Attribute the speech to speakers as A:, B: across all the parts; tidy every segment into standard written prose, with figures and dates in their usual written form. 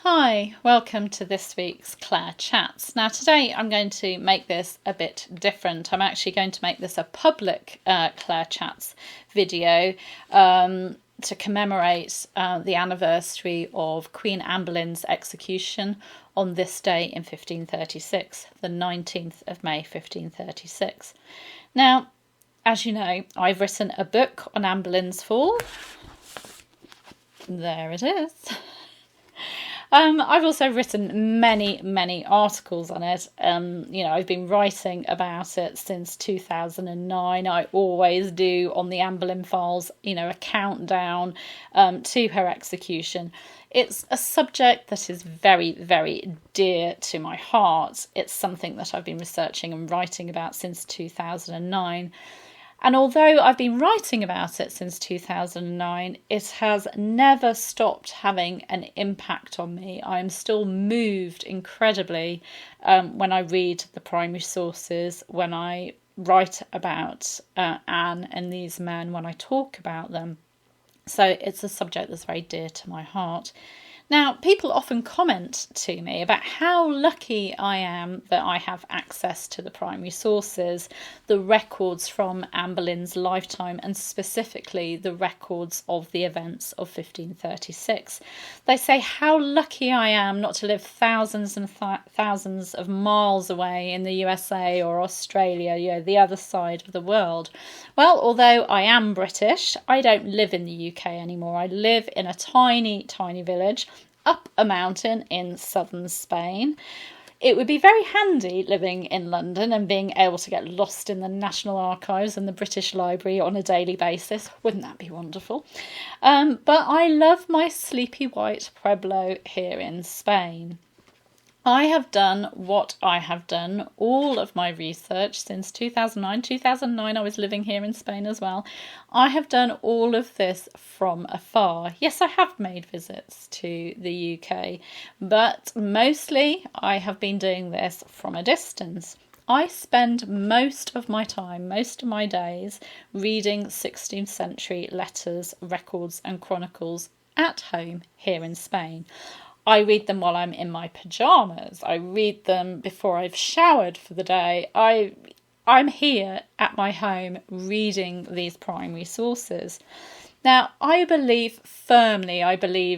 A: Hi, welcome to this week's Claire Chats. Now today I'm going to make this a bit different. I'm actually going to make this a public Claire Chats video to commemorate the anniversary of Queen Anne Boleyn's execution on this day in 1536, the 19th of May 1536. Now, as you know, I've written a book on Anne Boleyn's fall. There it is. I've also written many articles on it. I've been writing about it since 2009. I always do on the Anne Boleyn files, a countdown to her execution. It's a subject that is very, very dear to my heart. It's something that I've been researching and writing about since 2009. And although I've been writing about it since 2009, it has never stopped having an impact on me. I am still moved incredibly when I read the primary sources, when I write about Anne and these men, when I talk about them. So it's a subject that's very dear to my heart. Now, people often comment to me about how lucky I am that I have access to the primary sources, the records from Anne Boleyn's lifetime, and specifically the records of the events of 1536. They say how lucky I am not to live thousands and thousands of miles away in the USA or Australia, the other side of the world. Well, although I am British, I don't live in the UK anymore. I live in a tiny village up a mountain in southern Spain. It would be very handy living in London and being able to get lost in the National Archives and the British Library on a daily basis. Wouldn't that be wonderful? But I love my sleepy white pueblo here in Spain. I have done what I have done, all of my research since 2009. 2009 I was living here in Spain as well. I have done all of this from afar. Yes, I have made visits to the UK, but mostly I have been doing this from a distance. I spend most of my time, most of my days, reading 16th century letters, records and chronicles at home here in Spain. I read them while I'm in my pyjamas. I read them before I've showered for the day. I'm here at my home reading these primary sources. Now, I believe firmly,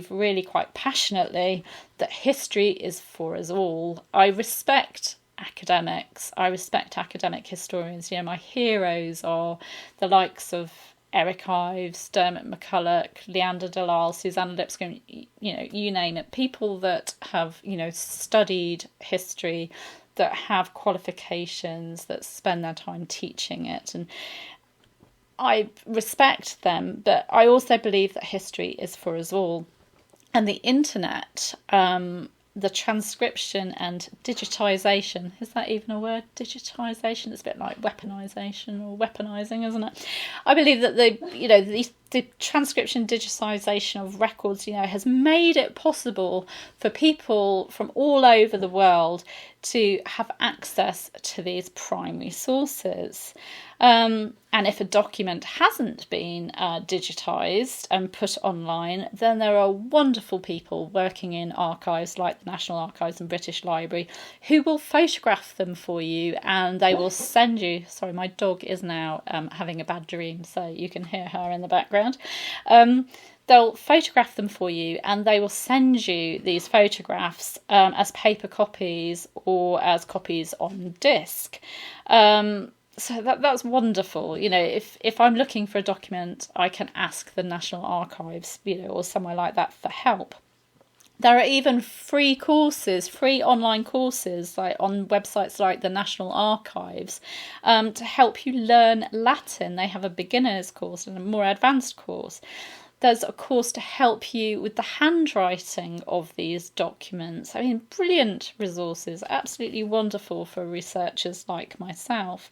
A: really quite passionately, that history is for us all. I respect academics. I respect academic historians. My heroes are the likes of Eric Ives, Dermot McCulloch, Leander Delisle, Susanna Lipscomb, you name it. People that have, studied history, that have qualifications, that spend their time teaching it. And I respect them, but I also believe that history is for us all. And the internet, the transcription and digitisation, is that even a word? Digitisation? It's a bit like weaponisation or weaponising, isn't it? I believe that the transcription digitisation of records, has made it possible for people from all over the world to have access to these primary sources. And if a document hasn't been digitised and put online, then there are wonderful people working in archives like the National Archives and British Library who will photograph them for you, and they will send you... Sorry, my dog is now having a bad dream, so you can hear her in the background. They'll photograph them for you, and they will send you these photographs as paper copies or as copies on disc. So that's wonderful. If I'm looking for a document, I can ask the National Archives, or somewhere like that for help. There are even free online courses, like on websites like the National Archives, to help you learn Latin. They have a beginner's course and a more advanced course. There's a course to help you with the handwriting of these documents. Brilliant resources, absolutely wonderful for researchers like myself.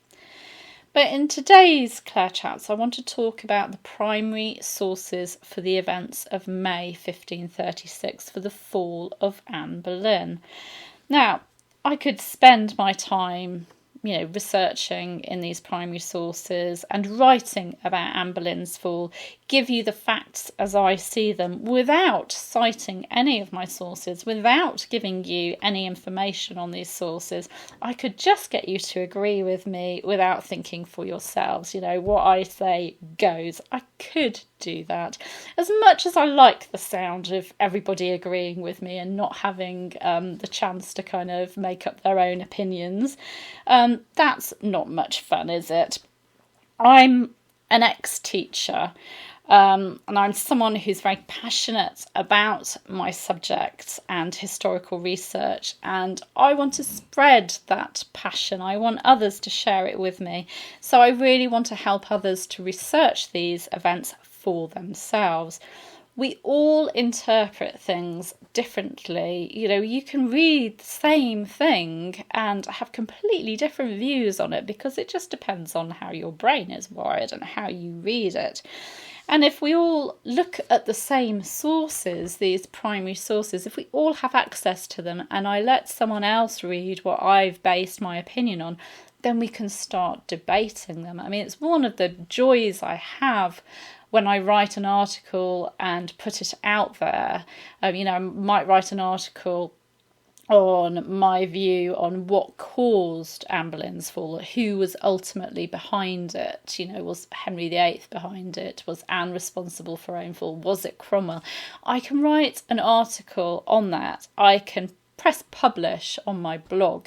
A: But in today's Claire Chats, I want to talk about the primary sources for the events of May 1536, for the fall of Anne Boleyn. Now, I could spend my time researching in these primary sources and writing about Anne Boleyn's fall, give you the facts as I see them without citing any of my sources, without giving you any information on these sources. I could just get you to agree with me without thinking for yourselves. What I say goes. I could do that. As much as I like the sound of everybody agreeing with me and not having the chance to kind of make up their own opinions, that's not much fun, is it? I'm an ex-teacher, and I'm someone who's very passionate about my subjects and historical research, and I want to spread that passion. I want others to share it with me. So I really want to help others to research these events for themselves. We all interpret things differently. You can read the same thing and have completely different views on it because it just depends on how your brain is wired and how you read it. And if we all look at the same sources, these primary sources, if we all have access to them and I let someone else read what I've based my opinion on, then we can start debating them. I mean, it's one of the joys I have when I write an article and put it out there. I might write an article on my view on what caused Anne Boleyn's fall, who was ultimately behind it. Was Henry VIII behind it? Was Anne responsible for her own fall? Was it Cromwell? I can write an article on that. I can press publish on my blog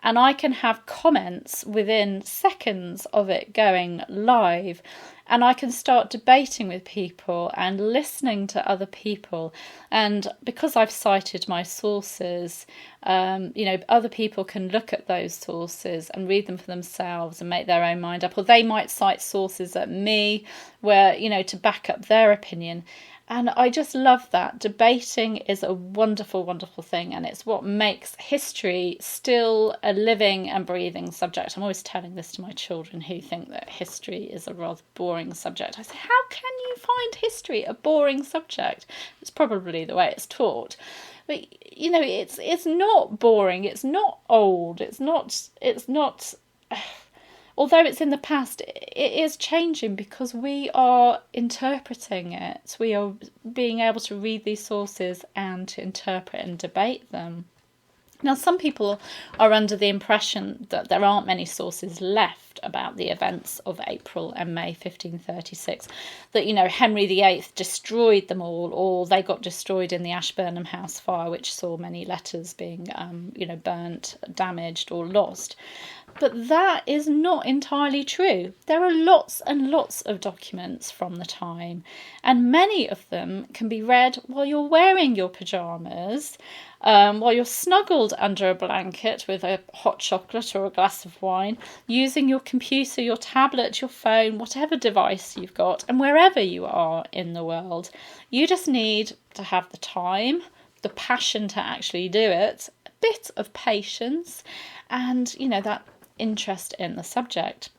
A: and I can have comments within seconds of it going live, and I can start debating with people and listening to other people. And because I've cited my sources, other people can look at those sources and read them for themselves and make their own mind up. Or they might cite sources at me where, to back up their opinion. And I just love that. Debating is a wonderful, wonderful thing, and it's what makes history still a living and breathing subject. I'm always telling this to my children who think that history is a rather boring subject. I say, how can you find history a boring subject? It's probably the way it's taught. But, it's not boring, it's not old, it's not... Although it's in the past, it is changing because we are interpreting it. We are being able to read these sources and to interpret and debate them. Now, some people are under the impression that there aren't many sources left about the events of April and May 1536, that, Henry VIII destroyed them all, or they got destroyed in the Ashburnham House fire, which saw many letters being, burnt, damaged or lost. But that is not entirely true. There are lots and lots of documents from the time, and many of them can be read while you're wearing your pyjamas, while you're snuggled under a blanket with a hot chocolate or a glass of wine, using your computer, your tablet, your phone, whatever device you've got, and wherever you are in the world. You just need to have the time, the passion to actually do it, a bit of patience, and, that interest in the subject.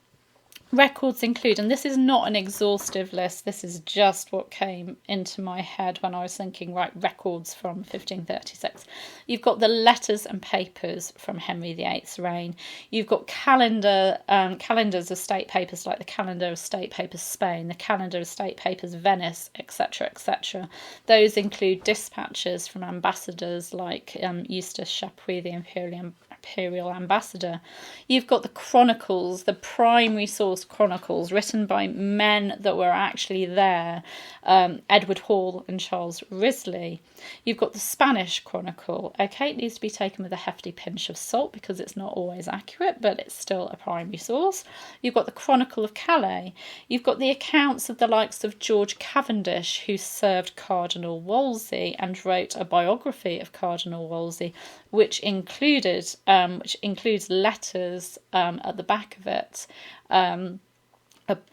A: Records include, and this is not an exhaustive list, this is just what came into my head when I was thinking, right, records from 1536. You've got the letters and papers from Henry VIII's reign. You've got calendars of state papers like the Calendar of State Papers Spain, the Calendar of State Papers Venice, etc., etc. Those include dispatches from ambassadors like Eustace Chapuis, the Imperial ambassador. You've got the chronicles, the primary source chronicles written by men that were actually there, Edward Hall and Charles Risley. You've got the Spanish chronicle. Okay, it needs to be taken with a hefty pinch of salt because it's not always accurate, but it's still a primary source. You've got the Chronicle of Calais. You've got the accounts of the likes of George Cavendish, who served Cardinal Wolsey and wrote a biography of Cardinal Wolsey, which includes letters at the back of it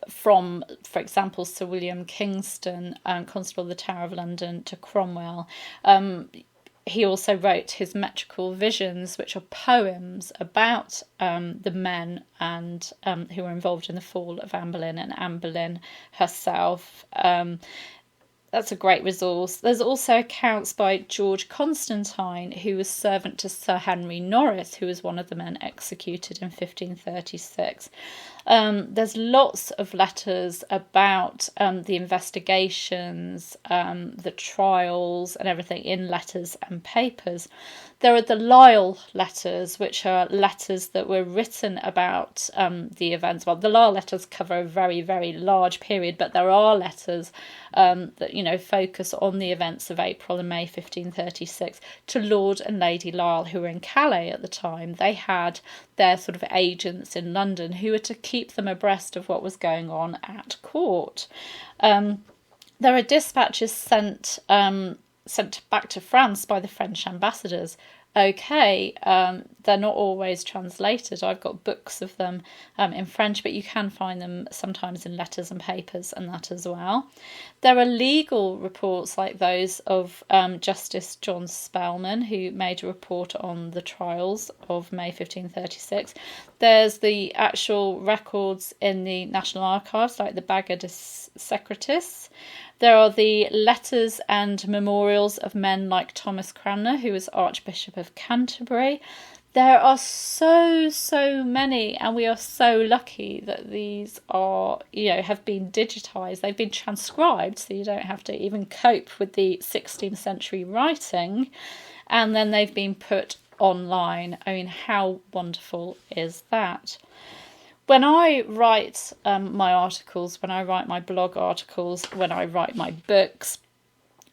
A: from, for example, Sir William Kingston, Constable of the Tower of London, to Cromwell. He also wrote his metrical visions, which are poems about the men and who were involved in the fall of Anne Boleyn and Anne Boleyn herself. that's a great resource. There's also accounts by George Constantine, who was servant to Sir Henry Norris, who was one of the men executed in 1536. There's lots of letters about the investigations, the trials and everything in letters and papers. There are the Lisle letters, which are letters that were written about the events. Well, the Lisle letters cover a very, very large period, but there are letters that, you know, focus on the events of April and May 1536 to Lord and Lady Lisle, who were in Calais at the time. They had their sort of agents in London who were to keep them abreast of what was going on at court. There are dispatches sent back to France by the French ambassadors. Okay, they're not always translated. I've got books of them in French, but you can find them sometimes in letters and papers and that as well. There are legal reports like those of Justice John Spelman, who made a report on the trials of May 1536. There's the actual records in the National Archives, like the Baga de Secretis. There are the letters and memorials of men like Thomas Cranmer, who was Archbishop of Canterbury. There are so many, and we are so lucky that these are, you know, have been digitised. They've been transcribed, so you don't have to even cope with the 16th century writing, and then they've been put online. I mean, how wonderful is that? When I write my articles, when I write my blog articles, when I write my books,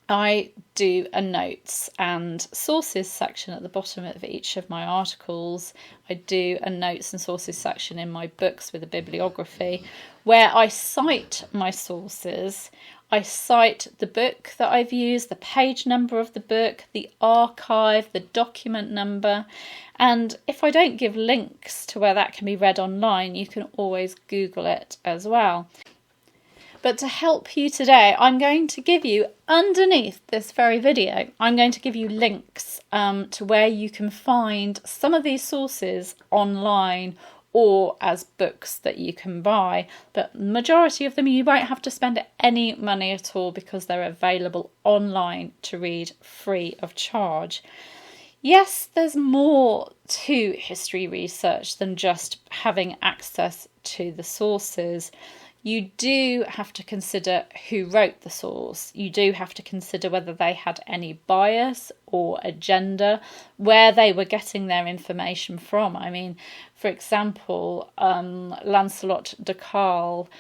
A: I do a notes and sources section at the bottom of each of my articles. I do a notes and sources section in my books with a bibliography where I cite my sources. I cite the book that I've used, the page number of the book, the archive, the document number. And if I don't give links to where that can be read online, you can always Google it as well. But to help you today, I'm going to give you, underneath this very video, I'm going to give you links to where you can find some of these sources online or as books that you can buy. But the majority of them you won't have to spend any money at all because they're available online to read free of charge. Yes, there's more to history research than just having access to the sources. You do have to consider who wrote the source. You do have to consider whether they had any bias or agenda, where they were getting their information from. I mean, for example, Lancelot de Carle,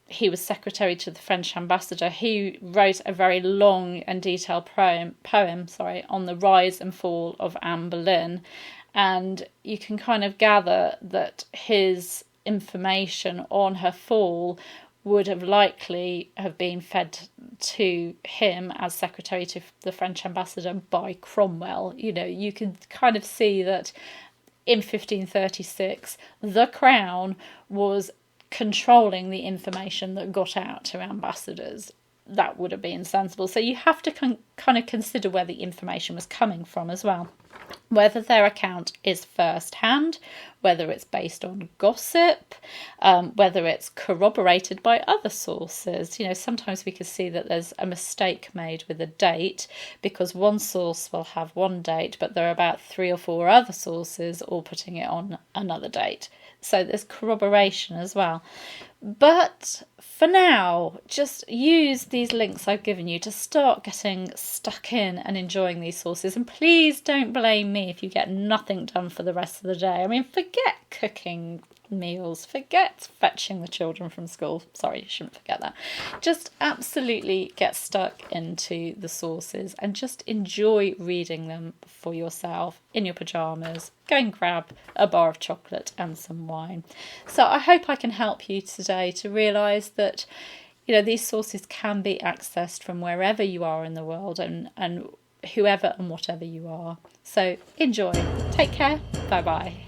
A: he was secretary to the French ambassador. He wrote a very long and detailed poem on the rise and fall of Anne Boleyn. And you can kind of gather that his information on her fall would have likely have been fed to him as secretary to the French ambassador by Cromwell. You know, you can kind of see that in 1536 the crown was controlling the information that got out to ambassadors. That would have been sensible. So you have to kind of consider where the information was coming from as well. Whether their account is first-hand, whether it's based on gossip, whether it's corroborated by other sources. You know, sometimes we can see that there's a mistake made with a date because one source will have one date, but there are about 3 or 4 other sources all putting it on another date. So there's corroboration as well. But for now, just use these links I've given you to start getting stuck in and enjoying these sources. And please don't blame me if you get nothing done for the rest of the day. I mean, forget cooking meals, forget fetching the children from school. Sorry, you shouldn't forget that. Just absolutely get stuck into the sources and just enjoy reading them for yourself in your pyjamas. Go and grab a bar of chocolate and some wine. So I hope I can help you today to realise that, you know, these sources can be accessed from wherever you are in the world and whoever and whatever you are. So enjoy. Take care. Bye bye.